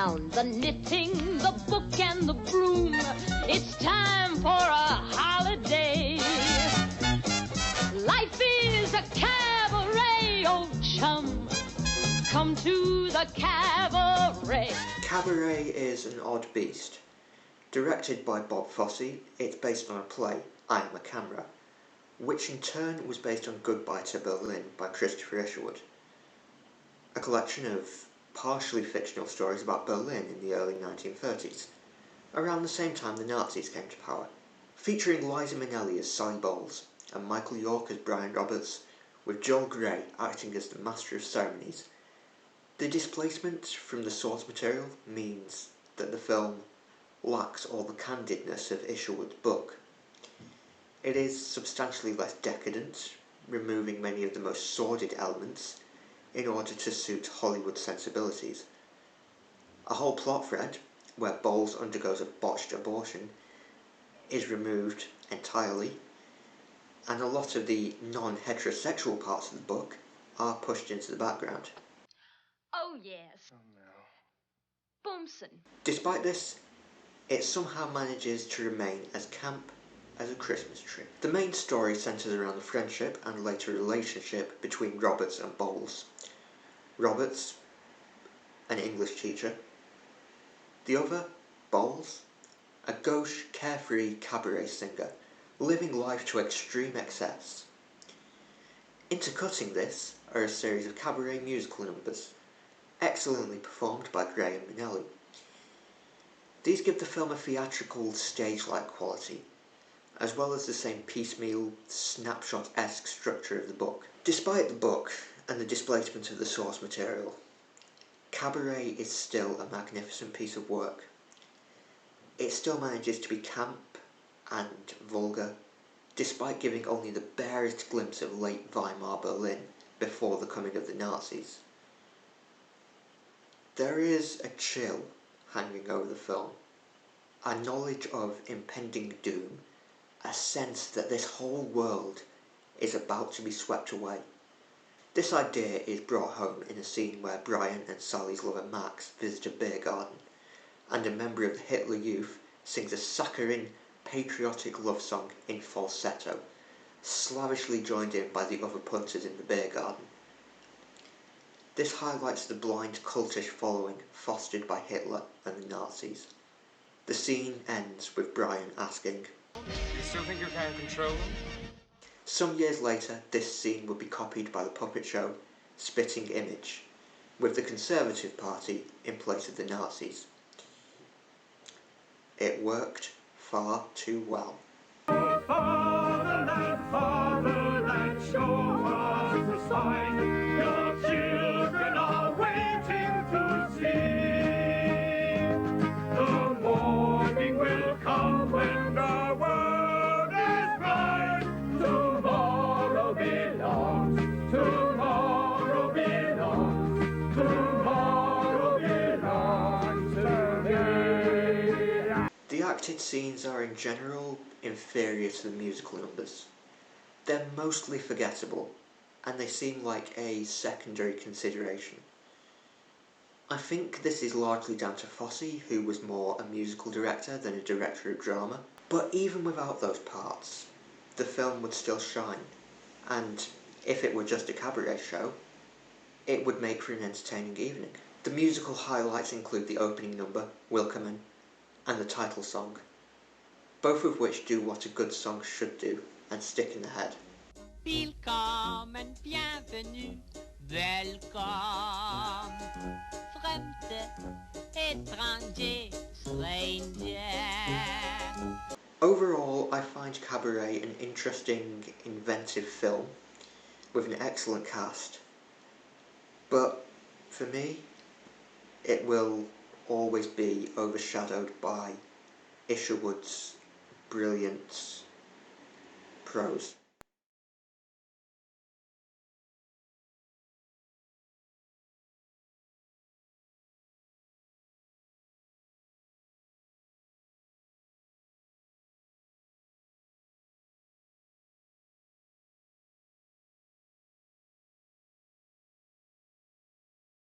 around, the knitting, the book and the broom. It's time for a holiday. Life is a cabaret, old chum. Come to the cabaret. Cabaret is an odd beast. Directed by Bob Fosse, it's based on a play, I Am a Camera, which in turn was based on Goodbye to Berlin by Christopher Isherwood, a collection of partially fictional stories about Berlin in the early 1930s, around the same time the Nazis came to power. Featuring Liza Minnelli as Sally Bowles and Michael York as Brian Roberts, with Joel Grey acting as the Master of Ceremonies. The displacement from the source material means that the film lacks all the candidness of Isherwood's book. It is substantially less decadent, removing many of the most sordid elements in order to suit Hollywood sensibilities. A whole plot thread, where Bowles undergoes a botched abortion, is removed entirely, and a lot of the non-heterosexual parts of the book are pushed into the background. Oh yes. Oh no. Boomsin. Despite this, it somehow manages to remain as camp as a Christmas tree. The main story centres around the friendship and later relationship between Roberts and Bowles. Roberts, an English teacher. The other, Bowles, a gauche, carefree cabaret singer, living life to extreme excess. Intercutting this are a series of cabaret musical numbers, excellently performed by Grey and Minnelli. These give the film a theatrical, stage-like quality, as well as the same piecemeal, snapshot-esque structure of the book. Despite the book and the displacement of the source material, Cabaret is still a magnificent piece of work. It still manages to be camp and vulgar, despite giving only the barest glimpse of late Weimar Berlin before the coming of the Nazis. There is a chill hanging over the film, a knowledge of impending doom, a sense that this whole world is about to be swept away. This idea is brought home in a scene where Brian and Sally's lover Max visit a beer garden, and a member of the Hitler Youth sings a saccharine, patriotic love song in falsetto, slavishly joined in by the other punters in the beer garden. This highlights the blind cultish following fostered by Hitler and the Nazis. The scene ends with Brian asking, "You still think you can control them?" Some years later, this scene would be copied by the puppet show Spitting Image, with the Conservative Party in place of the Nazis. It worked far too well. Fatherland, fatherland, show us a sign. Your children are waiting to see. The morning will come when the world is bright. Tomorrow belongs, tomorrow belongs, tomorrow belongs to me. The acted scenes are in general inferior to the musical numbers. They're mostly forgettable, and they seem like a secondary consideration. I think this is largely down to Fosse, who was more a musical director than a director of drama. But even without those parts, the film would still shine, and if it were just a cabaret show, it would make for an entertaining evening. The musical highlights include the opening number, Willkommen, and the title song, both of which do what a good song should do and stick in the head. Willkommen, bienvenue, welcome, fremde, étranger, stranger. Overall, I find Cabaret an interesting, inventive film with an excellent cast, but for me, it will always be overshadowed by Isherwood's brilliant prose.